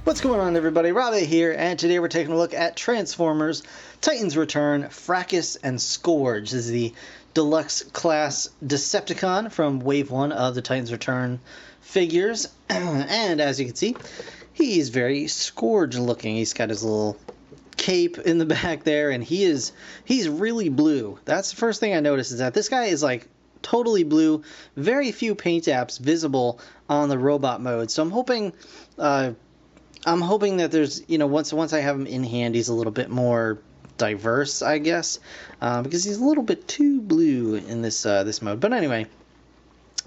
What's going on, everybody? Rob here, and today we're taking a look at Transformers Titans Return, Fracas, and Scourge. This is the deluxe class Decepticon from Wave 1 of the Titans Return figures. And as you can see, he's very Scourge looking. He's got his little cape in the back there, and he's really blue. That's the first thing I noticed, is that this guy is like totally blue. Very few paint apps visible on the robot mode. So I'm hoping that there's, once I have him in hand, he's a little bit more diverse, I guess, because he's a little bit too blue in this mode. But anyway,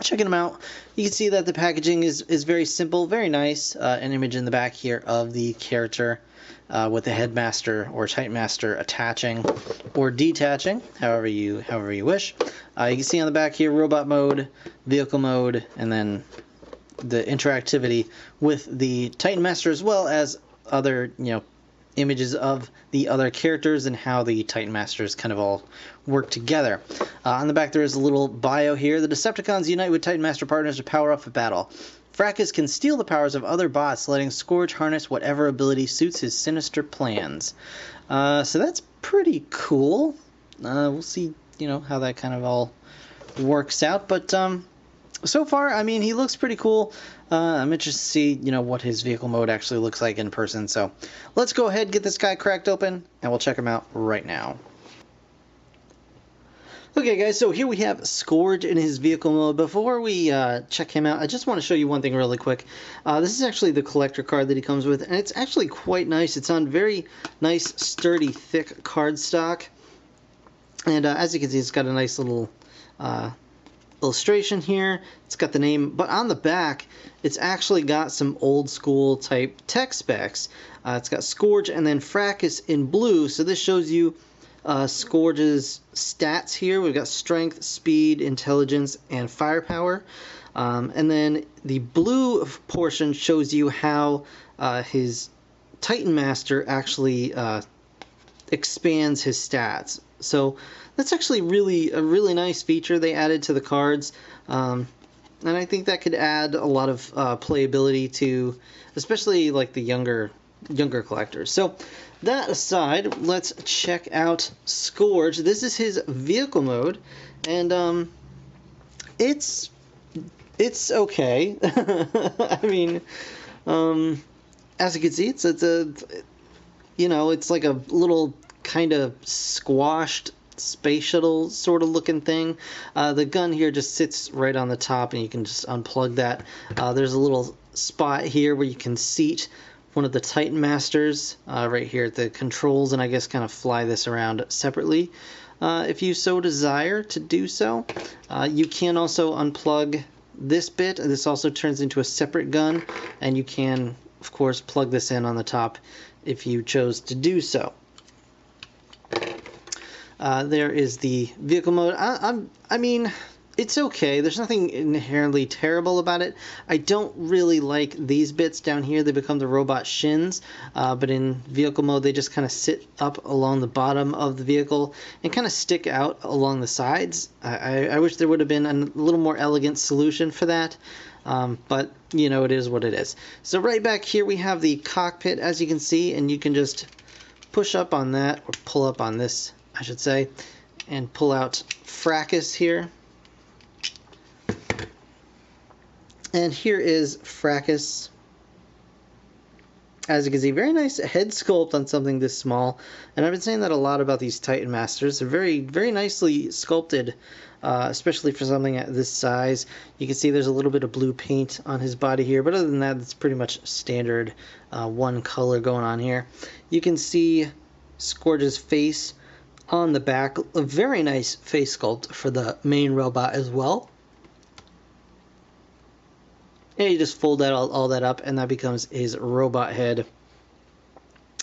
checking him out, you can see that the packaging is very simple, very nice. An image in the back here of the character with the headmaster or Titan Master attaching or detaching, however you wish. You can see on the back here robot mode, vehicle mode, and then the interactivity with the Titan Master, as well as other, images of the other characters and how the Titan Masters kind of all work together. On the back there is a little bio here. The Decepticons unite with Titan Master partners to power up for battle. Fracas can steal the powers of other bots, letting Scourge harness whatever ability suits his sinister plans. So that's pretty cool. We'll see, how that kind of all works out. But so far, I mean, he looks pretty cool. I'm interested to see, what his vehicle mode actually looks like in person. So let's go ahead and get this guy cracked open, and we'll check him out right now. Okay, guys, so here we have Scourge in his vehicle mode. Before we check him out, I just want to show you one thing really quick. This is actually the collector card that he comes with, and it's actually quite nice. It's on very nice, sturdy, thick cardstock. And as you can see, it's got a nice little illustration here. It's got the name, but on the back it's actually got some old school type tech specs. It's got Scourge and then Fracas in blue, so this shows you Scourge's stats here. We've got strength, speed, intelligence, and firepower, and then the blue portion shows you how his Titan Master actually expands his stats. So that's actually a really nice feature they added to the cards, and I think that could add a lot of playability to, especially like the younger collectors. So that aside, let's check out Scourge. This is his vehicle mode, and it's okay. I mean, as you can see, it's like a little kind of squashed space shuttle sort of looking thing. The gun here just sits right on the top, and you can just unplug that. There's a little spot here where you can seat one of the Titan Masters right here at the controls, and I guess kind of fly this around separately if you so desire to do so. You can also unplug this bit, and this also turns into a separate gun, and you can of course plug this in on the top if you chose to do so. There is the vehicle mode. I mean, it's okay. There's nothing inherently terrible about it. I don't really like these bits down here. They become the robot shins, but in vehicle mode they just kind of sit up along the bottom of the vehicle and kind of stick out along the sides. I wish there would have been a little more elegant solution for that, but it is what it is. So right back here we have the cockpit, as you can see, and you can just push up on that, or pull up on this, I should say, and pull out Fracas here. And here is Fracas. As you can see, very nice head sculpt on something this small. And I've been saying that a lot about these Titan Masters. They're very, very nicely sculpted, especially for something at this size. You can see there's a little bit of blue paint on his body here, but other than that, it's pretty much standard one color going on here. You can see Scourge's face on the back. A very nice face sculpt for the main robot as well. And you just fold that all that up, and that becomes his robot head.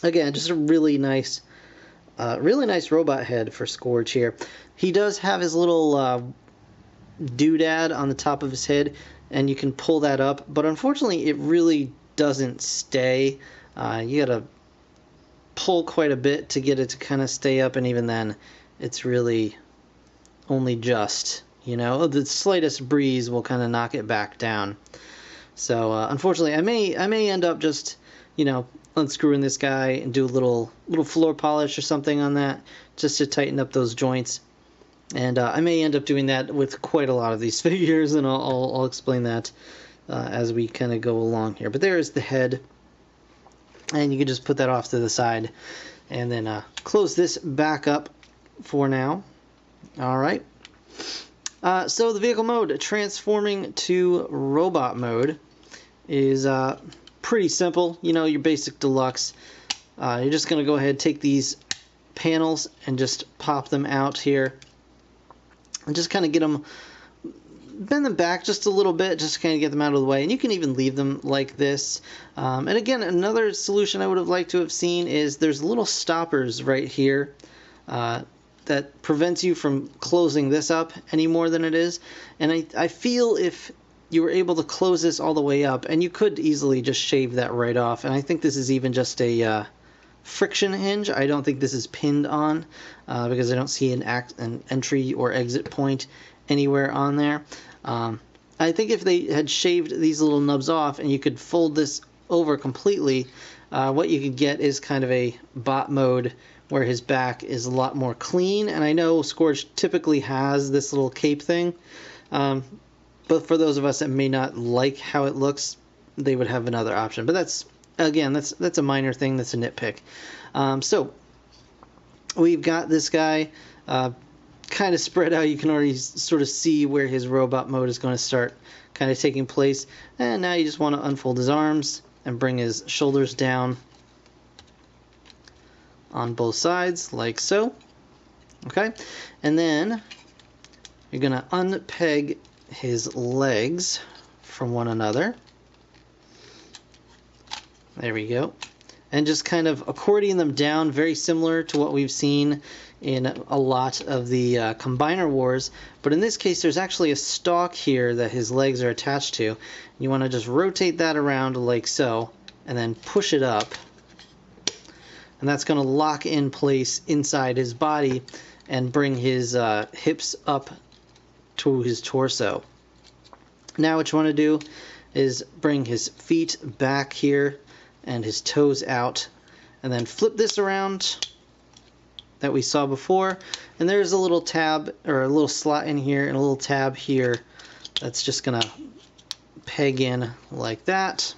Again, just a really nice robot head for Scourge here. He does have his little doodad on the top of his head, and you can pull that up, but unfortunately it really doesn't stay. You gotta pull quite a bit to get it to kind of stay up, and even then it's really only just, the slightest breeze will kind of knock it back down. So unfortunately, I may end up just you know, unscrewing this guy and do a little floor polish or something on that, just to tighten up those joints. And I may end up doing that with quite a lot of these figures, and I'll explain that as we kind of go along here. But there is the head, and you can just put that off to the side, and then close this back up for now. All right. So the vehicle mode, transforming to robot mode, is pretty simple. You know, your basic deluxe. You're just going to go ahead, take these panels and just pop them out here. And just kind of get them, bend them back just a little bit, just to kind of get them out of the way. And you can even leave them like this. And again, another solution I would have liked to have seen is there's little stoppers right here that prevents you from closing this up any more than it is. And I feel if you were able to close this all the way up, and you could easily just shave that right off. And I think this is even just a friction hinge. I don't think this is pinned on because I don't see an entry or exit point anywhere on there. I think if they had shaved these little nubs off and you could fold this over completely, what you could get is kind of a bot mode where his back is a lot more clean. And I know Scourge typically has this little cape thing, but for those of us that may not like how it looks, they would have another option. But that's, again, that's a minor thing, that's a nitpick. So we've got this guy kind of spread out. You can already sort of see where his robot mode is going to start kind of taking place. And now you just want to unfold his arms and bring his shoulders down on both sides, like so. Okay, and then you're going to unpeg his legs from one another. There we go. And just kind of accordion them down, very similar to what we've seen in a lot of the Combiner Wars. But in this case, there's actually a stalk here that his legs are attached to. You want to just rotate that around like so, and then push it up. And that's going to lock in place inside his body and bring his hips up to his torso. Now what you want to do is bring his feet back here and his toes out, and then flip this around that we saw before, and there's a little tab or a little slot in here and a little tab here that's just gonna peg in like that,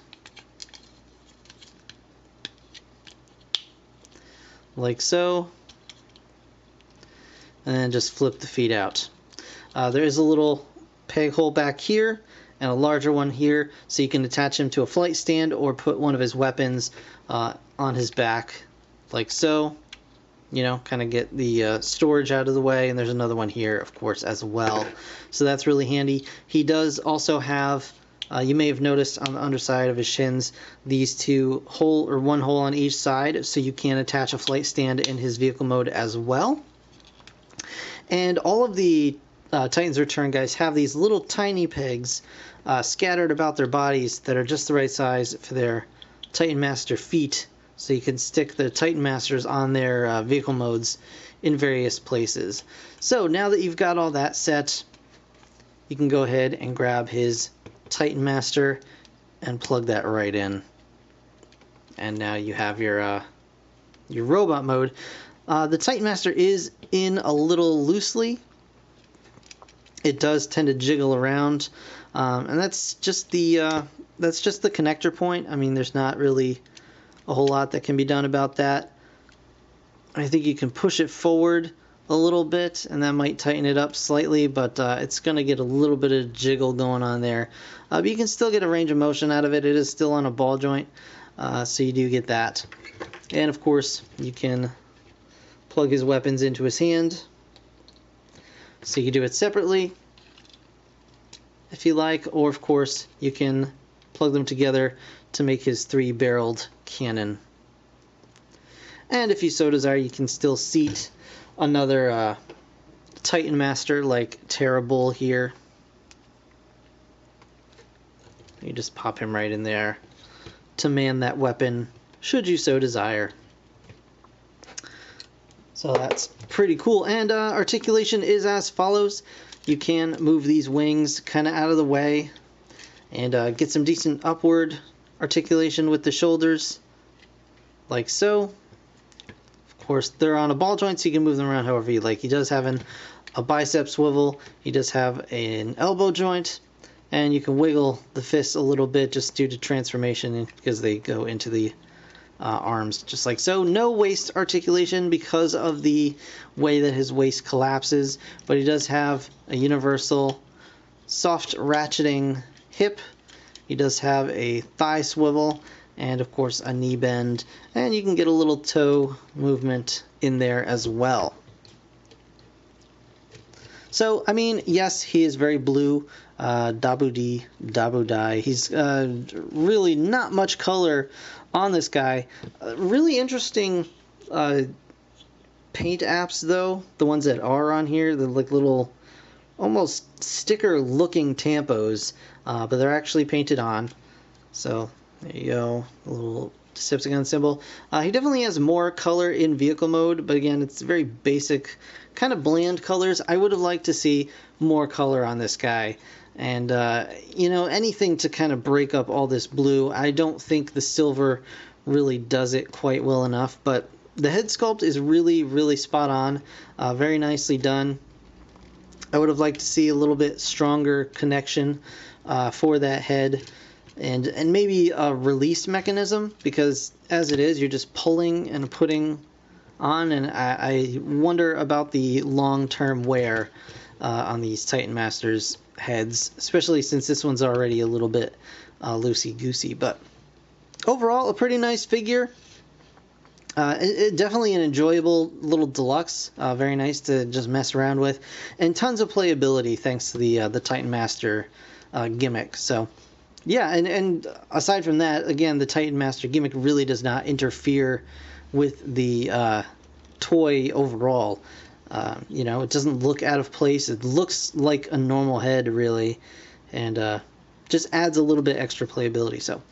like so, and then just flip the feet out. There is a little peg hole back here and a larger one here, so you can attach him to a flight stand or put one of his weapons on his back like so. You know, kind of get the storage out of the way. And there's another one here, of course, as well. So that's really handy. He does also have, you may have noticed on the underside of his shins, these one hole on each side, so you can attach a flight stand in his vehicle mode as well. And all of the Titans Return guys have these little tiny pegs scattered about their bodies that are just the right size for their Titan Master feet, so you can stick the Titan Masters on their vehicle modes in various places. So now that you've got all that set, you can go ahead and grab his Titan Master and plug that right in. And now you have your robot mode. The Titan Master is in a little loosely. It does tend to jiggle around, and that's just the connector point. I mean, there's not really a whole lot that can be done about that. I think you can push it forward a little bit, and that might tighten it up slightly, but it's going to get a little bit of jiggle going on there. But you can still get a range of motion out of it. It is still on a ball joint, so you do get that. And of course, you can plug his weapons into his hand. So you can do it separately if you like, or of course you can plug them together to make his 3-barreled cannon. And if you so desire, you can still seat another Titan Master like Terrible here. You just pop him right in there to man that weapon, should you so desire. So that's pretty cool. And articulation is as follows. You can move these wings kind of out of the way and get some decent upward articulation with the shoulders. like so. Of course, they're on a ball joint, so you can move them around however you like. He does have a bicep swivel. He does have an elbow joint, and you can wiggle the fists a little bit just due to transformation because they go into the arms just like so. No waist articulation because of the way that his waist collapses, but he does have a universal soft ratcheting hip. He does have a thigh swivel and of course a knee bend, and you can get a little toe movement in there as well. So, I mean, yes, he is very blue, Dabudi. He's really not much color on this guy. Really interesting paint apps, though, the ones that are on here. They're like little, almost sticker-looking tampos, but they're actually painted on. So, there you go, a little Decepticon symbol. He definitely has more color in vehicle mode, but again, it's very basic, kind of bland colors. I would have liked to see more color on this guy. And, you know, anything to kind of break up all this blue. I don't think the silver really does it quite well enough, but the head sculpt is really, really spot on. Very nicely done. I would have liked to see a little bit stronger connection for that head. And maybe a release mechanism, because as it is, you're just pulling and putting on, and I wonder about the long-term wear on these Titan Masters heads, especially since this one's already a little bit loosey-goosey. But overall, a pretty nice figure. Definitely an enjoyable little deluxe, very nice to just mess around with, and tons of playability thanks to the Titan Master gimmick. So yeah, and aside from that, again, the Titan Master gimmick really does not interfere with the toy overall. You know, it doesn't look out of place. It looks like a normal head, really, and just adds a little bit extra playability. So,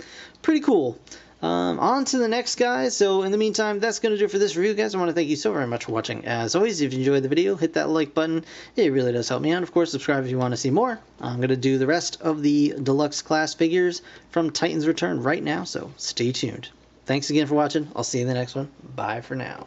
pretty cool. On to the next guy. So in the meantime, that's going to do it for this review, guys. I want to thank you so very much for watching. As always, if you enjoyed the video, hit that like button. It really does help me out. Of course, subscribe if you want to see more. I'm going to do the rest of the deluxe class figures from Titan's Return right now, so stay tuned. Thanks again for watching. I'll see you in the next one. Bye for now.